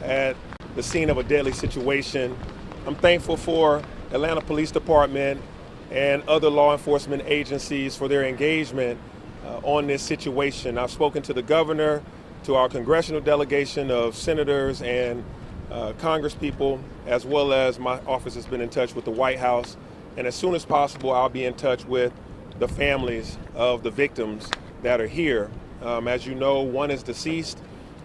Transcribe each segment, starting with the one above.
at the scene of a deadly situation. I'm thankful for Atlanta Police Department and other law enforcement agencies for their engagement on this situation. I've spoken to the governor, to our congressional delegation of senators and congresspeople, as well as my office has been in touch with the White House. And as soon as possible, I'll be in touch with the families of the victims that are here. As you know, 1 is deceased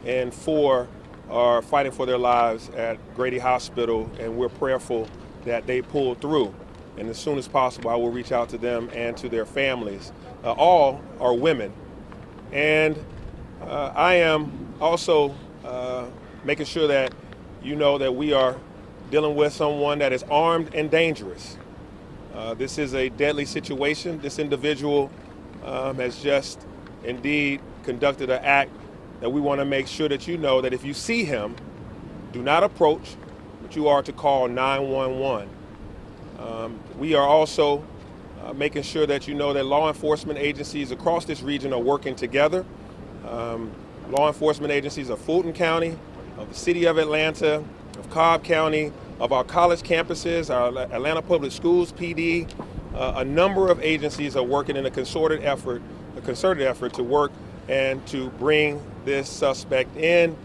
and 4 are fighting for their lives at Grady Hospital, and we're prayerful that they pull through. And as soon as possible, I will reach out to them and to their families. All are women. And I am also making sure that you know that we are dealing with someone that is armed and dangerous. This is a deadly situation. This individual has just indeed conducted an act that we want to make sure that you know that if you see him, do not approach, but you are to call 911. We are also making sure that you know that law enforcement agencies across this region are working together. Law enforcement agencies of Fulton County, of the City of Atlanta, of Cobb County, of our college campuses, our Atlanta Public Schools PD, a number of agencies are working in a concerted effort to work and to bring this suspect in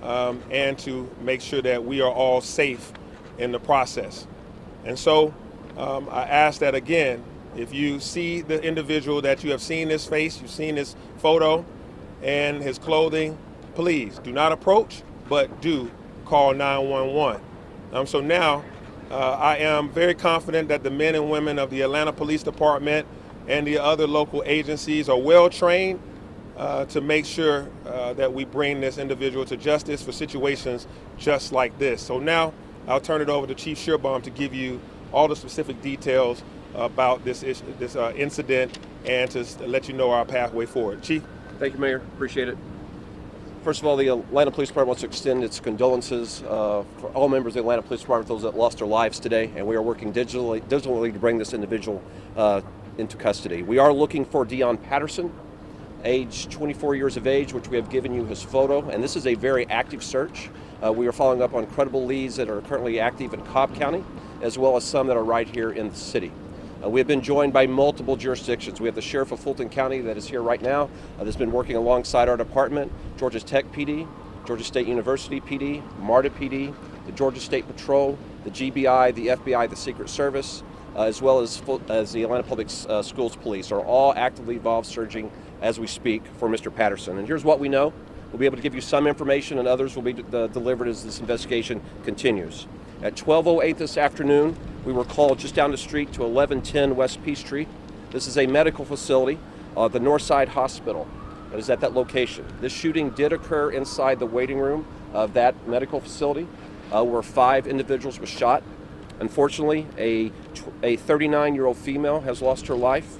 and to make sure that we are all safe in the process. And so I ask that again, if you see the individual that you have seen his face, you've seen his photo and his clothing, please do not approach, but do call 911. So now I am very confident that the men and women of the Atlanta Police Department and the other local agencies are well trained to make sure that we bring this individual to justice for situations just like this. So now I'll turn it over to Chief Shearbaum to give you all the specific details about this incident and to let you know our pathway forward. Chief? Thank you, Mayor. Appreciate it. First of all, the Atlanta Police Department wants to extend its condolences for all members of the Atlanta Police Department, those that lost their lives today, and we are working digitally to bring this individual into custody. We are looking for Deon Patterson, age 24 years of age, which we have given you his photo, and this is a very active search. We are following up on credible leads that are currently active in Cobb County, as well as some that are right here in the city. We have been joined by multiple jurisdictions. We have the Sheriff of Fulton County that is here right now, that's been working alongside our department, Georgia Tech PD, Georgia State University PD, MARTA PD, the Georgia State Patrol, the GBI, the FBI, the Secret Service, as well as the Atlanta Public Schools Police are all actively involved searching as we speak for Mr. Patterson. And here's what we know. We'll be able to give you some information and others will be delivered as this investigation continues. At 12:08 this afternoon, we were called just down the street to 1110 West Peachtree. This is a medical facility, the Northside Hospital, that is at that location. This shooting did occur inside the waiting room of that medical facility, where 5 individuals were shot. Unfortunately, a 39-year-old female has lost her life,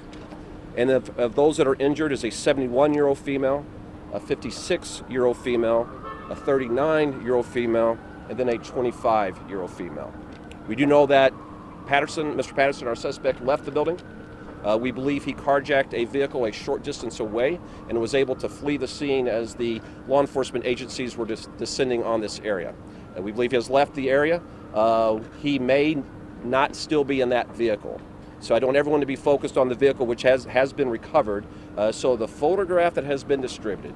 and of those that are injured is a 71-year-old female, a 56-year-old female, a 39-year-old female, and then a 25-year-old female. We do know that Mr. Patterson, our suspect, left the building. We believe he carjacked a vehicle a short distance away and was able to flee the scene as the law enforcement agencies were descending on this area. We believe he has left the area. He may not still be in that vehicle. So I don't want everyone to be focused on the vehicle, which has been recovered. So the photograph that has been distributed,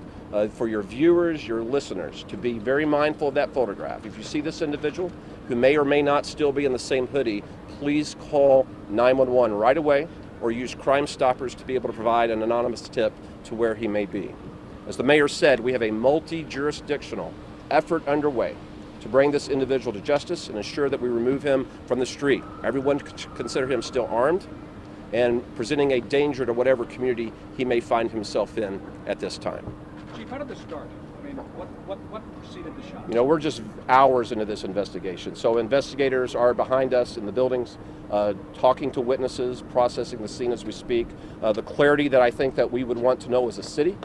for your viewers, your listeners, to be very mindful of that photograph. If you see this individual who may or may not still be in the same hoodie, please call 911 right away or use Crime Stoppers to be able to provide an anonymous tip to where he may be. As the mayor said, we have a multi-jurisdictional effort underway to bring this individual to justice and ensure that we remove him from the street. Everyone consider him still armed and presenting a danger to whatever community he may find himself in at this time. Chief, how did this start? I mean, what preceded the shot? You know, we're just hours into this investigation. So investigators are behind us in the buildings, talking to witnesses, processing the scene as we speak. The clarity that I think that we would want to know as a city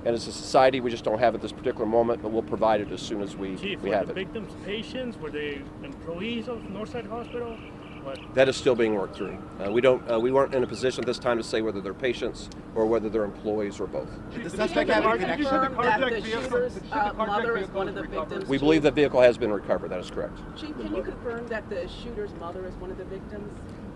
and as a society, we just don't have at this particular moment, but we'll provide it as soon as we have it. Chief, were the victims patients? Were they employees of Northside Hospital? That is still being worked through. We weren't in a position at this time to say whether they're patients or whether they're employees or both. The suspect have any Did you say the connection? carjacked That the vehicle- shooter's did you say the carjacked mother is vehicle one of the was recovered? victims? We believe the vehicle has been recovered. That is correct. Chief, can you confirm that the shooter's mother is one of the victims?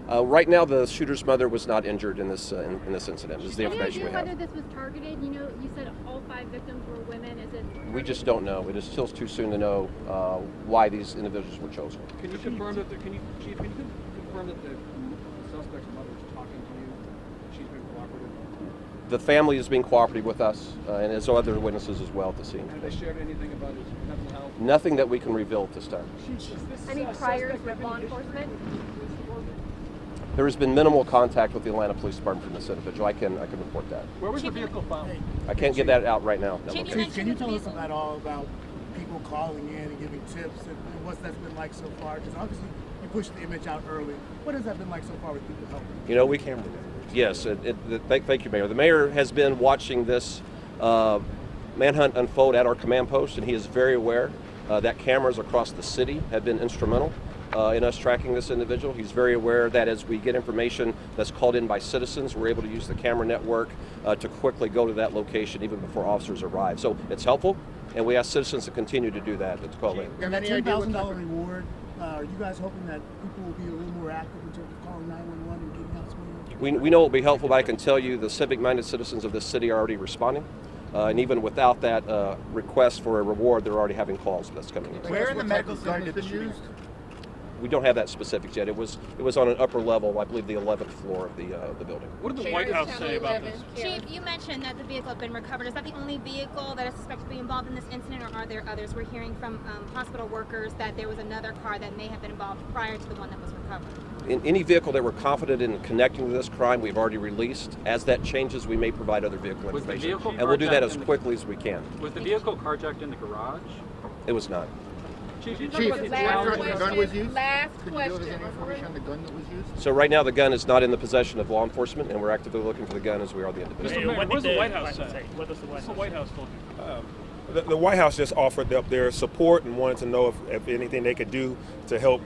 Right now, the shooter's mother was not injured in this incident. Is the Any information we idea whether have. this was targeted? You know, you said all 5 victims were women. Is it? We just don't know. It is still too soon to know why these individuals were chosen. Can you confirm that Chief, can you confirm that the suspect's mother is talking to you? She's been cooperative? The family is being cooperative with us, and there's other witnesses as well at the scene. Have they shared anything about his mental health? Nothing that we can reveal at this time. Any priors with law enforcement? There has been minimal contact with the Atlanta Police Department from this individual. I can report that. Where was the vehicle found? I can't get that out right now. Chief, can you tell us at all about people calling in and giving tips and what's that's been like so far? Because obviously you pushed the image out early. What has that been like so far with people helping? You know, yes, thank you, Mayor. The mayor has been watching this manhunt unfold at our command post, and he is very aware that cameras across the city have been instrumental in us tracking this individual. He's very aware that as we get information that's called in by citizens, we're able to use the camera network to quickly go to that location even before officers arrive. So it's helpful, and we ask citizens to continue to do that, to call in. And that $10,000 reward, are you guys hoping that people will be a little more active in terms of calling 911 and getting out somewhere? We know it will be helpful, but I can tell you the civic-minded citizens of this city are already responding. And even without that request for a reward, they're already having calls that's coming in. Where in the medical center did the shooting? We don't have that specifics yet. It was on an upper level, I believe the 11th floor of the building. What did the White House say about this? Chief, you mentioned that the vehicle had been recovered. Is that the only vehicle that is suspected to be involved in this incident, or are there others? We're hearing from hospital workers that there was another car that may have been involved prior to the one that was recovered. In any vehicle that we're confident in connecting to this crime, we've already released. As that changes, we may provide other vehicle Was the information. vehicle And we'll do that carjacked as in the- quickly as we can. Was the vehicle carjacked in the garage? It was not. Chief, Chief, talk about the last challenge- question. The gun was used? Last Could you give us any information on the gun that was used? So right now the gun is not in the possession of law enforcement, and we're actively looking for the gun as we are the individual. Mr. Mayor, what does the White House say? What does the White What's the House White House told you? The White House just offered up their support and wanted to know if anything they could do to help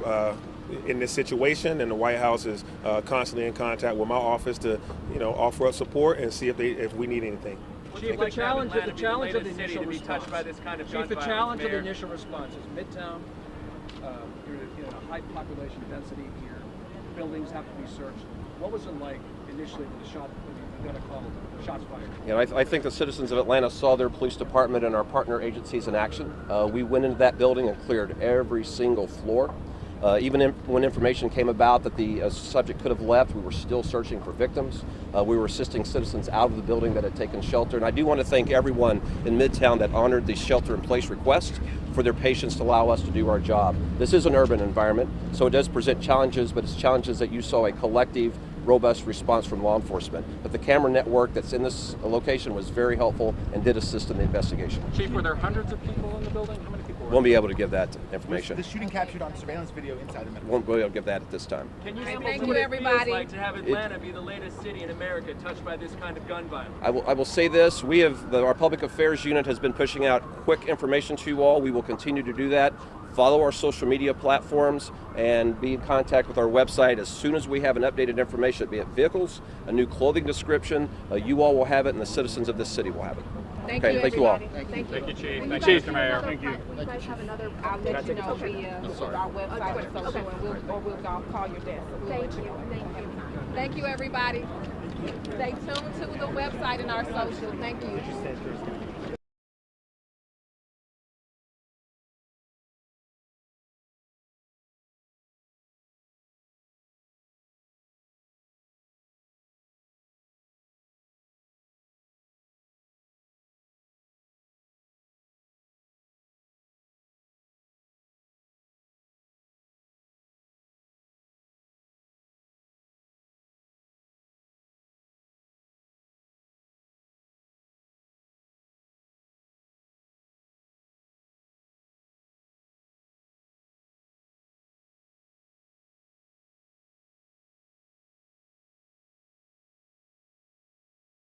in this situation. And the White House is constantly in contact with my office to, offer up support and see if we need anything. Chief, the challenge of the initial to be touched response. by this kind of Chief, gun the violence, challenge of the Mayor. initial response is Midtown. You're in a high population density here. Buildings have to be searched. What was it like initially with the shot? You got a call, shots fired. I think the citizens of Atlanta saw their police department and our partner agencies in action. We went into that building and cleared every single floor. Even when information came about that the subject could have left, we were still searching for victims. We were assisting citizens out of the building that had taken shelter. And I do want to thank everyone in Midtown that honored the shelter-in-place request for their patience to allow us to do our job. This is an urban environment, so it does present challenges, but it's challenges that you saw a collective, robust response from law enforcement. But the camera network that's in this location was very helpful and did assist in the investigation. Chief, were there hundreds of people in the building? How many people were Won't be able to give that information. The shooting captured on surveillance video inside the medical Won't be able to give that at this time. Can you Thank sample you, what it everybody. feels like to have Atlanta be the latest city in America touched by this kind of gun violence? I will say this, our public affairs unit has been pushing out quick information to you all. We will continue to do that. Follow our social media platforms and be in contact with our website as soon as we have an updated information, be it vehicles, a new clothing description. You all will have it, and the citizens of this city will have it. Thank Okay, you, thank you all. everybody. Thank you. Thank you, Chief. Thank Chief, you. Mayor. Thank you. You guys have another. I'll let you know via our website and social, and we'll call your desk. Thank you. Thank you. Thank you, everybody. Stay tuned to the website and our social. Thank you.